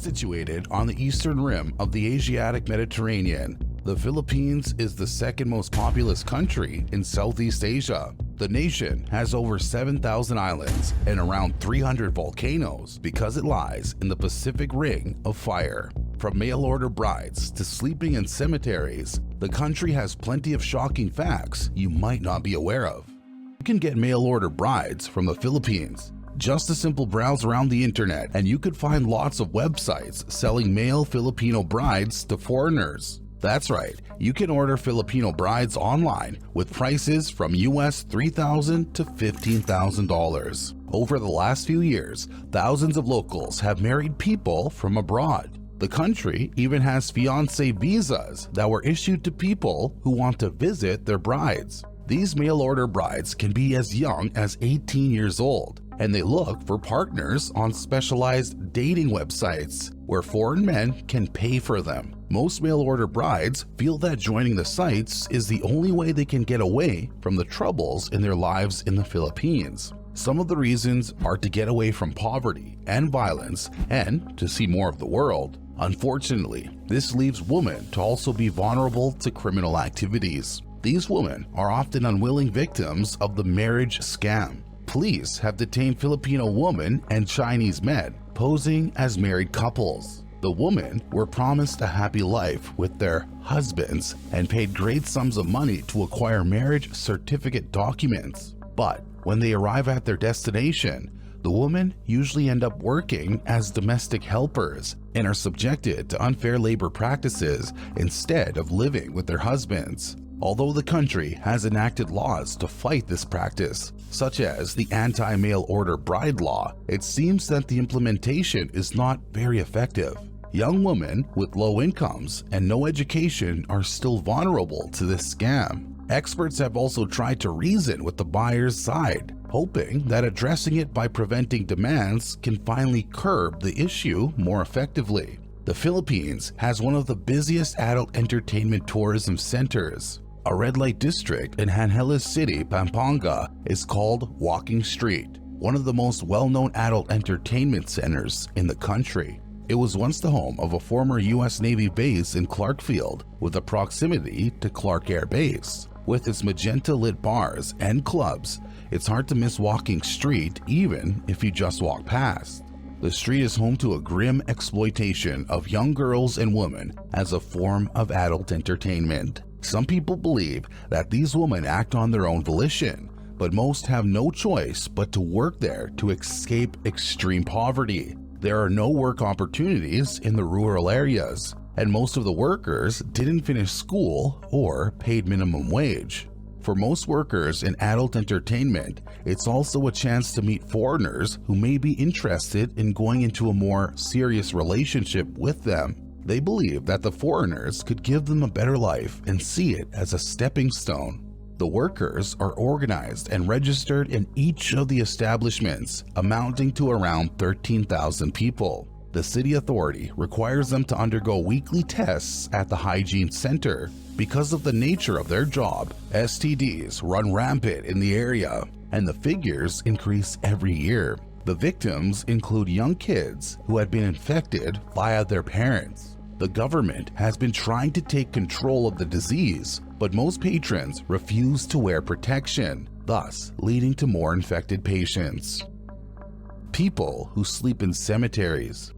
Situated on the eastern rim of the Asiatic Mediterranean, the Philippines is the second most populous country in Southeast Asia. The nation has over 7,000 islands and around 300 volcanoes because it lies in the Pacific Ring of Fire. From mail-order brides to sleeping in cemeteries, the country has plenty of shocking facts you might not be aware of. You can get mail-order brides from the Philippines. Just a simple browse around the internet and you could find lots of websites selling male Filipino brides to foreigners. That's right, you can order Filipino brides online with prices from US $3,000 to $15,000. Over the last few years, thousands of locals have married people from abroad. The country even has fiancé visas that were issued to people who want to visit their brides. These mail-order brides can be as young as 18 years old, and they look for partners on specialized dating websites where foreign men can pay for them. Most mail-order brides feel that joining the sites is the only way they can get away from the troubles in their lives in the Philippines. Some of the reasons are to get away from poverty and violence and to see more of the world. Unfortunately, this leaves women to also be vulnerable to criminal activities. These women are often unwilling victims of the marriage scam. Police have detained Filipino women and Chinese men posing as married couples. The women were promised a happy life with their husbands and paid great sums of money to acquire marriage certificate documents. But when they arrive at their destination, the women usually end up working as domestic helpers and are subjected to unfair labor practices instead of living with their husbands. Although the country has enacted laws to fight this practice, such as the anti-mail order bride law, it seems that the implementation is not very effective. Young women with low incomes and no education are still vulnerable to this scam. Experts have also tried to reason with the buyer's side, hoping that addressing it by preventing demands can finally curb the issue more effectively. The Philippines has one of the busiest adult entertainment tourism centers. A red light district in Angeles City, Pampanga is called Walking Street, one of the most well-known adult entertainment centers in the country. It was once the home of a former US Navy base in Clarkfield with a proximity to Clark Air Base. With its magenta-lit bars and clubs, it's hard to miss Walking Street even if you just walk past. The street is home to a grim exploitation of young girls and women as a form of adult entertainment. Some people believe that these women act on their own volition, but most have no choice but to work there to escape extreme poverty. There are no work opportunities in the rural areas, and most of the workers didn't finish school or paid minimum wage. For most workers in adult entertainment, it's also a chance to meet foreigners who may be interested in going into a more serious relationship with them. They believe that the foreigners could give them a better life and see it as a stepping stone. The workers are organized and registered in each of the establishments, amounting to around 13,000 people. The city authority requires them to undergo weekly tests at the hygiene center. Because of the nature of their job, STDs run rampant in the area, and the figures increase every year. The victims include young kids who had been infected via their parents. The government has been trying to take control of the disease, but most patrons refuse to wear protection, thus leading to more infected patients. People who sleep in cemeteries.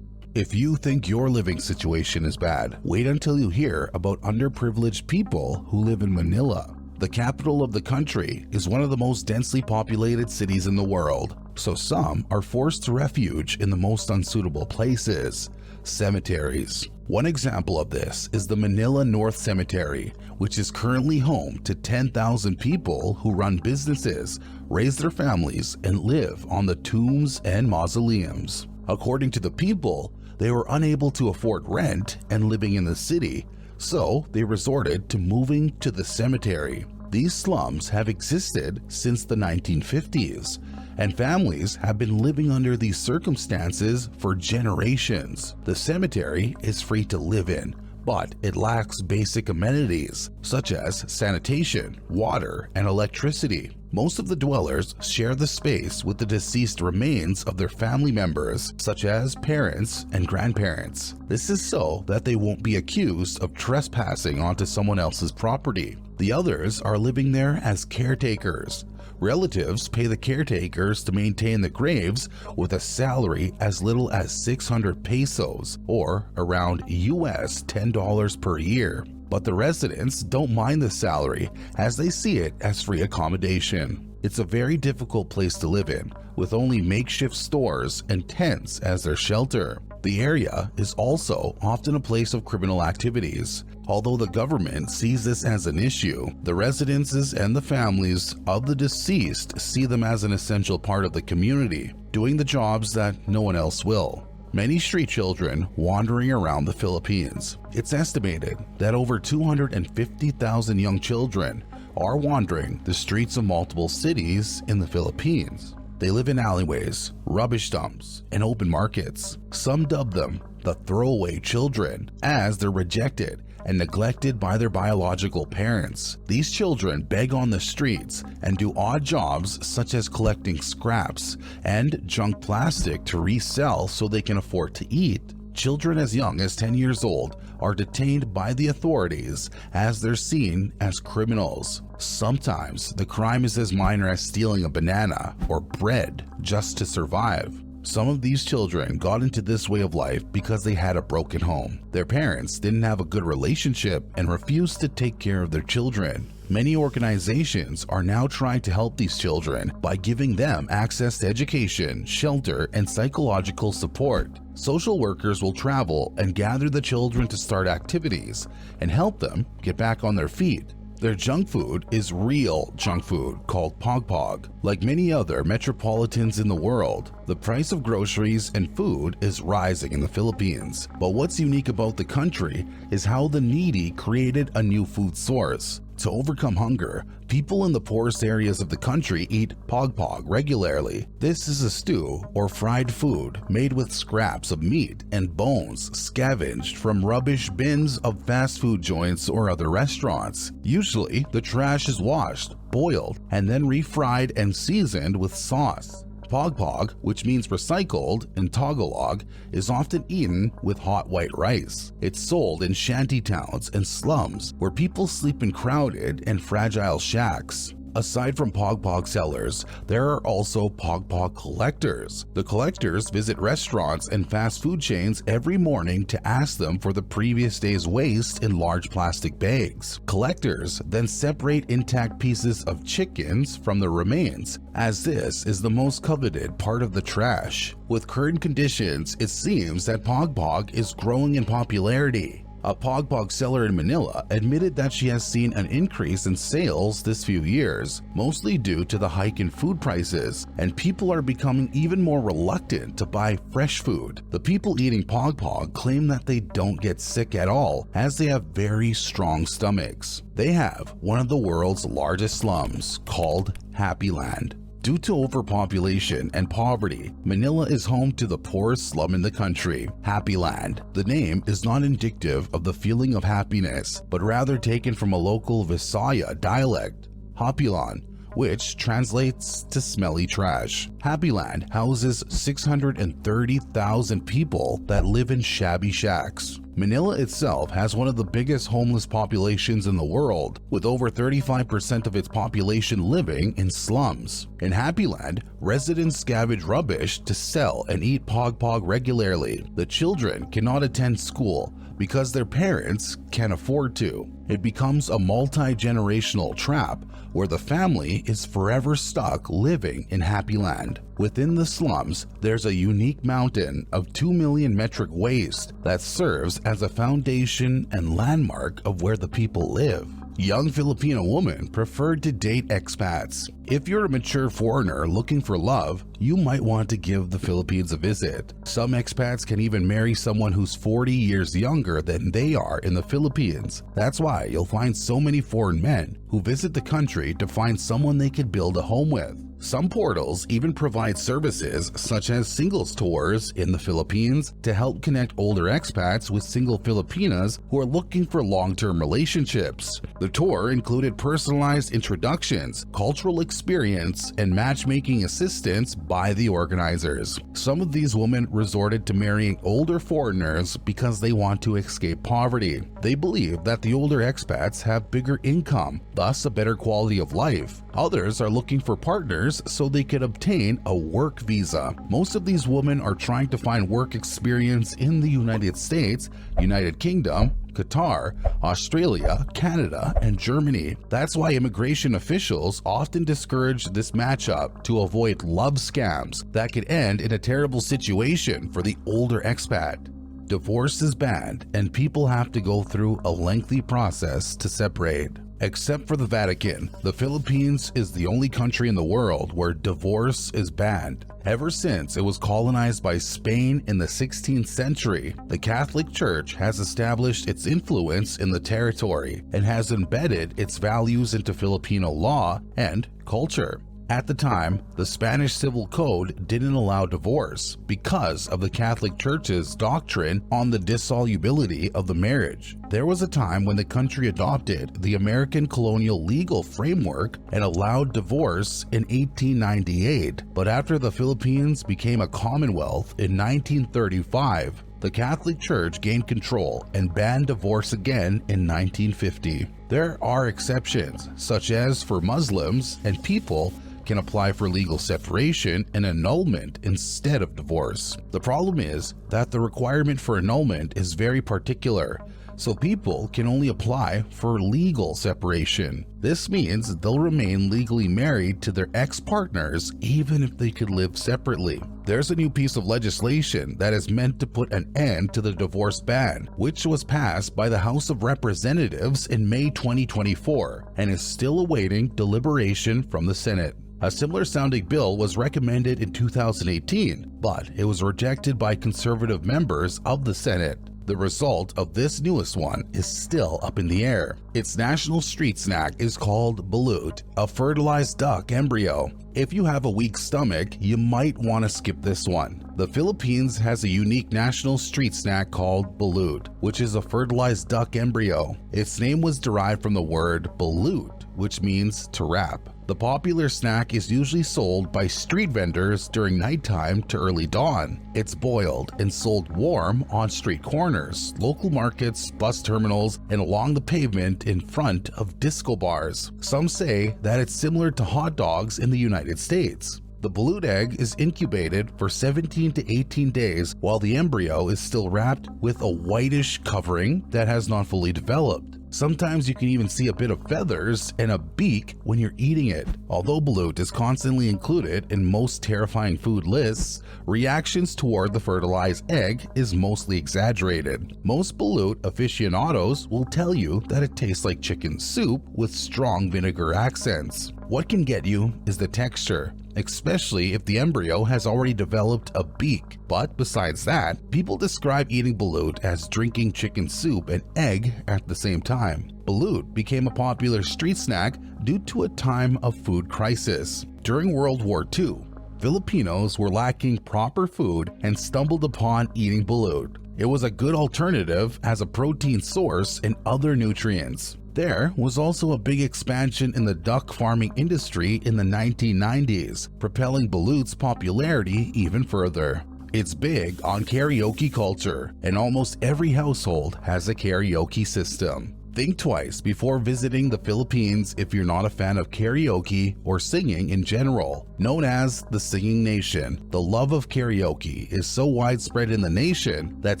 If you think your living situation is bad, wait until you hear about underprivileged people who live in Manila. The capital of the country is one of the most densely populated cities in the world, so some are forced to refuge in the most unsuitable places, cemeteries. One example of this is the Manila North Cemetery, which is currently home to 10,000 people who run businesses, raise their families, and live on the tombs and mausoleums. According to the people, they were unable to afford rent and living in the city, so they resorted to moving to the cemetery. These slums have existed since the 1950s, and families have been living under these circumstances for generations. The cemetery is free to live in, but it lacks basic amenities such as sanitation, water, and electricity. Most of the dwellers share the space with the deceased remains of their family members, such as parents and grandparents. This is so that they won't be accused of trespassing onto someone else's property. The others are living there as caretakers. Relatives pay the caretakers to maintain the graves with a salary as little as 600 pesos, or around US $10 per year. But the residents don't mind the salary as they see it as free accommodation. It's a very difficult place to live in, with only makeshift stores and tents as their shelter. The area is also often a place of criminal activities. Although the government sees this as an issue, the residences and the families of the deceased see them as an essential part of the community, doing the jobs that no one else will. Many street children wandering around the Philippines. It's estimated that over 250,000 young children are wandering the streets of multiple cities in the Philippines. They live in alleyways, rubbish dumps, and open markets. Some dub them the throwaway children, as they're rejected and neglected by their biological parents. These children beg on the streets and do odd jobs such as collecting scraps and junk plastic to resell so they can afford to eat. Children as young as 10 years old are detained by the authorities as they're seen as criminals. Sometimes the crime is as minor as stealing a banana or bread just to survive. Some of these children got into this way of life because they had a broken home. Their parents didn't have a good relationship and refused to take care of their children. Many organizations are now trying to help these children by giving them access to education, shelter, and psychological support. Social workers will travel and gather the children to start activities and help them get back on their feet. Their junk food is real junk food called pog. Like many other metropolitans in the world, the price of groceries and food is rising in the Philippines. But what's unique about the country is how the needy created a new food source. To overcome hunger, people in the poorest areas of the country eat pog regularly. This is a stew or fried food made with scraps of meat and bones scavenged from rubbish bins of fast food joints or other restaurants. Usually, the trash is washed, boiled, and then refried and seasoned with sauce. Pog, which means recycled in Tagalog, is often eaten with hot white rice. It's sold in shanty towns and slums where people sleep in crowded and fragile shacks. Aside from pog sellers, there are also pog collectors. The collectors visit restaurants and fast food chains every morning to ask them for the previous day's waste in large plastic bags. Collectors then separate intact pieces of chickens from the remains, as this is the most coveted part of the trash. With current conditions, it seems that pog is growing in popularity. A pog seller in Manila admitted that she has seen an increase in sales this few years, mostly due to the hike in food prices, and people are becoming even more reluctant to buy fresh food. The people eating pog claim that they don't get sick at all, as they have very strong stomachs. They have one of the world's largest slums, called Happy Land. Due to overpopulation and poverty, Manila is home to the poorest slum in the country, Happy Land. The name is not indicative of the feeling of happiness, but rather taken from a local Visaya dialect, Hapilan, which translates to smelly trash. Happy Land houses 630,000 people that live in shabby shacks. Manila itself has one of the biggest homeless populations in the world, with over 35% of its population living in slums. In Happy Land, residents scavenge rubbish to sell and eat pog regularly. The children cannot attend school because their parents can't afford to. It becomes a multi-generational trap where the family is forever stuck living in Happy Land. Within the slums, there's a unique mountain of 2 million metric waste that serves as a foundation and landmark of where the people live. Young Filipino women prefer to date expats. If you're a mature foreigner looking for love, you might want to give the Philippines a visit. Some expats can even marry someone who's 40 years younger than they are in the Philippines. That's why you'll find so many foreign men who visit the country to find someone they could build a home with. Some portals even provide services such as singles tours in the Philippines to help connect older expats with single Filipinas who are looking for long-term relationships. The tour included personalized introductions, cultural experience, and matchmaking assistance by the organizers. Some of these women resorted to marrying older foreigners because they want to escape poverty. They believe that the older expats have bigger income, thus a better quality of life. Others are looking for partners so they could obtain a work visa. Most of these women are trying to find work experience in the United States, United Kingdom, Qatar, Australia, Canada, and Germany. That's why immigration officials often discourage this matchup to avoid love scams that could end in a terrible situation for the older expat. Divorce is banned, and people have to go through a lengthy process to separate. Except for the Vatican, the Philippines is the only country in the world where divorce is banned. Ever since it was colonized by Spain in the 16th century, the Catholic Church has established its influence in the territory and has embedded its values into Filipino law and culture. At the time, the Spanish Civil Code didn't allow divorce because of the Catholic Church's doctrine on the dissolubility of the marriage. There was a time when the country adopted the American colonial legal framework and allowed divorce in 1898, but after the Philippines became a commonwealth in 1935, the Catholic Church gained control and banned divorce again in 1950. There are exceptions, such as for Muslims, and people can apply for legal separation and annulment instead of divorce. The problem is that the requirement for annulment is very particular, so people can only apply for legal separation. This means they'll remain legally married to their ex-partners even if they could live separately. There's a new piece of legislation that is meant to put an end to the divorce ban, which was passed by the House of Representatives in May 2024 and is still awaiting deliberation from the Senate. A similar sounding bill was recommended in 2018, but it was rejected by conservative members of the Senate. The result of this newest one is still up in the air. Its national street snack is called Balut, a fertilized duck embryo. If you have a weak stomach, you might want to skip this one. The Philippines has a unique national street snack called Balut, which is a fertilized duck embryo. Its name was derived from the word balut, which means to wrap. The popular snack is usually sold by street vendors during nighttime to early dawn. It's boiled and sold warm on street corners, local markets, bus terminals, and along the pavement in front of disco bars. Some say that it's similar to hot dogs in the United States. The balut egg is incubated for 17 to 18 days while the embryo is still wrapped with a whitish covering that has not fully developed. Sometimes you can even see a bit of feathers and a beak when you're eating it. Although balut is constantly included in most terrifying food lists, reactions toward the fertilized egg is mostly exaggerated. Most balut aficionados will tell you that it tastes like chicken soup with strong vinegar accents. What can get you is the texture, especially if the embryo has already developed a beak. But besides that, people describe eating balut as drinking chicken soup and egg at the same time. Balut became a popular street snack due to a time of food crisis. During World War II, Filipinos were lacking proper food and stumbled upon eating balut. It was a good alternative as a protein source and other nutrients. There was also a big expansion in the duck farming industry in the 1990s, propelling balut's popularity even further. It's big on karaoke culture, and almost every household has a karaoke system. Think twice before visiting the Philippines if you're not a fan of karaoke or singing in general. Known as the Singing Nation, the love of karaoke is so widespread in the nation that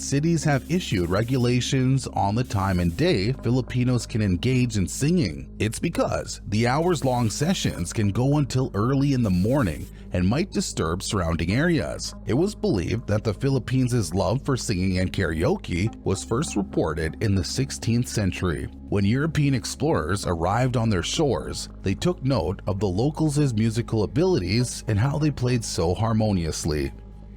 cities have issued regulations on the time and day Filipinos can engage in singing. It's because the hours-long sessions can go until early in the morning and might disturb surrounding areas. It was believed that the Philippines' love for singing and karaoke was first reported in the 16th century. When European explorers arrived on their shores, they took note of the locals' musical abilities and how they played so harmoniously.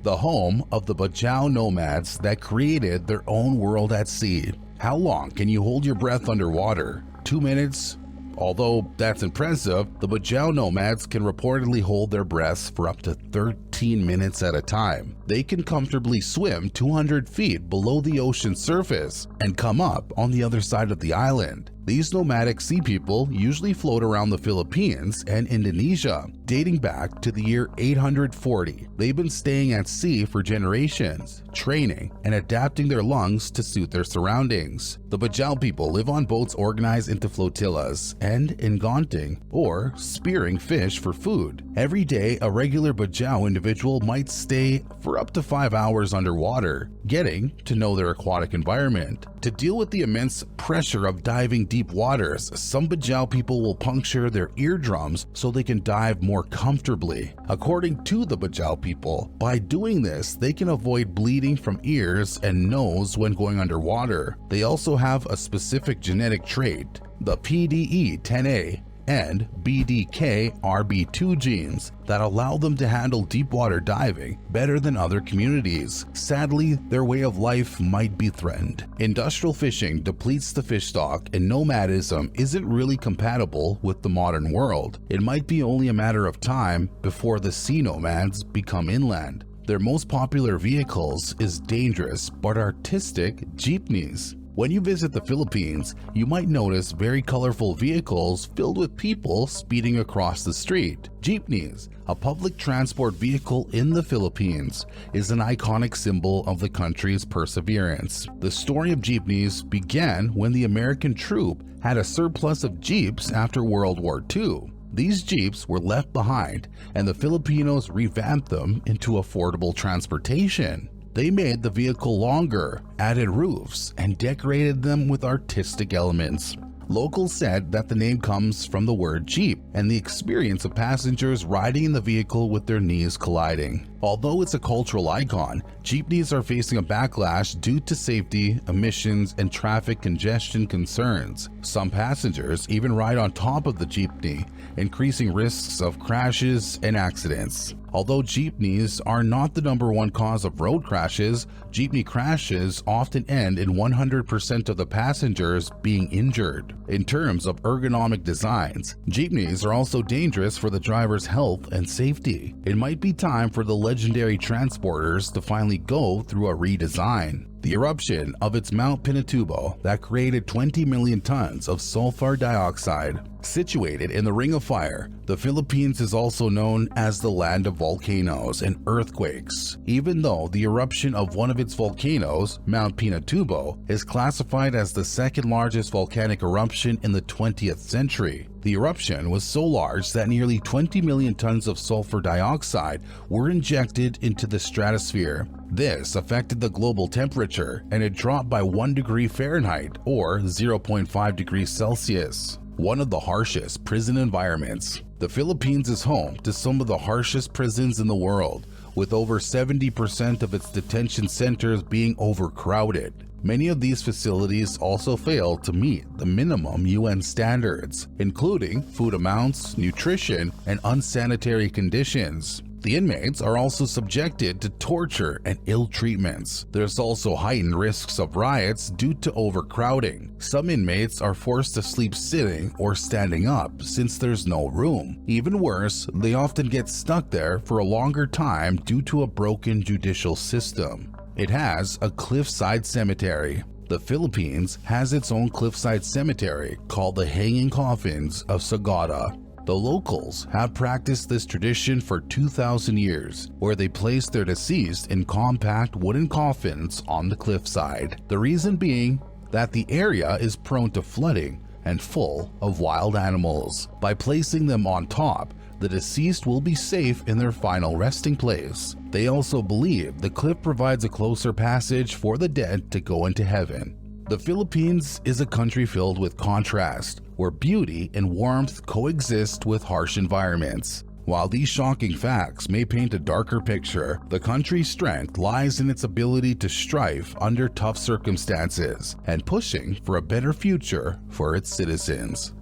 The home of the Bajau nomads that created their own world at sea. How long can you hold your breath underwater? 2 minutes? Although that's impressive, the Bajau nomads can reportedly hold their breaths for up to 13 minutes at a time. They can comfortably swim 200 feet below the ocean surface and come up on the other side of the island. These nomadic sea people usually float around the Philippines and Indonesia, dating back to the year 840. They've been staying at sea for generations, training and adapting their lungs to suit their surroundings. The Bajau people live on boats organized into flotillas and in gaunting, or spearing fish for food. Every day, a regular Bajau individual might stay for up to 5 hours underwater, getting to know their aquatic environment. To deal with the immense pressure of diving deep waters, some Bajau people will puncture their eardrums so they can dive more comfortably. According to the Bajau people, by doing this, they can avoid bleeding from ears and nose when going underwater. They also have a specific genetic trait, the PDE10A and BDKRB2 genes, that allow them to handle deep water diving better than other communities. Sadly, their way of life might be threatened. Industrial fishing depletes the fish stock, and nomadism isn't really compatible with the modern world. It might be only a matter of time before the sea nomads become inland. Their most popular vehicles is dangerous but artistic jeepneys. When you visit the Philippines, you might notice very colorful vehicles filled with people speeding across the street. Jeepneys, a public transport vehicle in the Philippines, is an iconic symbol of the country's perseverance. The story of jeepneys began when the American troop had a surplus of jeeps after World War II. These jeeps were left behind, and the Filipinos revamped them into affordable transportation. They made the vehicle longer, added roofs, and decorated them with artistic elements. Locals said that the name comes from the word jeep and the experience of passengers riding in the vehicle with their knees colliding. Although it's a cultural icon, jeepneys are facing a backlash due to safety, emissions, and traffic congestion concerns. Some passengers even ride on top of the jeepney, increasing risks of crashes and accidents. Although jeepneys are not the #1 cause of road crashes, jeepney crashes often end in 100% of the passengers being injured. In terms of ergonomic designs, jeepneys are also dangerous for the driver's health and safety. It might be time for the legendary transporters to finally go through a redesign. The eruption of its Mount Pinatubo that created 20 million tons of sulfur dioxide. Situated in the Ring of Fire, the Philippines is also known as the land of volcanoes and earthquakes. Even though the eruption of one of its volcanoes, Mount Pinatubo, is classified as the second largest volcanic eruption in the 20th century, the eruption was so large that nearly 20 million tons of sulfur dioxide were injected into the stratosphere. This affected the global temperature, and it dropped by 1 degree Fahrenheit or 0.5 degrees Celsius. One of the harshest prison environments. The Philippines is home to some of the harshest prisons in the world, with over 70% of its detention centers being overcrowded. Many of these facilities also fail to meet the minimum UN standards, including food amounts, nutrition, and unsanitary conditions. The inmates are also subjected to torture and ill treatments. There's also heightened risks of riots due to overcrowding. Some inmates are forced to sleep sitting or standing up since there's no room. Even worse, they often get stuck there for a longer time due to a broken judicial system. It has a cliffside cemetery. The Philippines has its own cliffside cemetery called the Hanging Coffins of Sagada. The locals have practiced this tradition for 2,000 years, where they place their deceased in compact wooden coffins on the cliffside. The reason being that the area is prone to flooding and full of wild animals. By placing them on top, the deceased will be safe in their final resting place. They also believe the cliff provides a closer passage for the dead to go into heaven. The Philippines is a country filled with contrast, where beauty and warmth coexist with harsh environments. While these shocking facts may paint a darker picture, the country's strength lies in its ability to strive under tough circumstances and pushing for a better future for its citizens.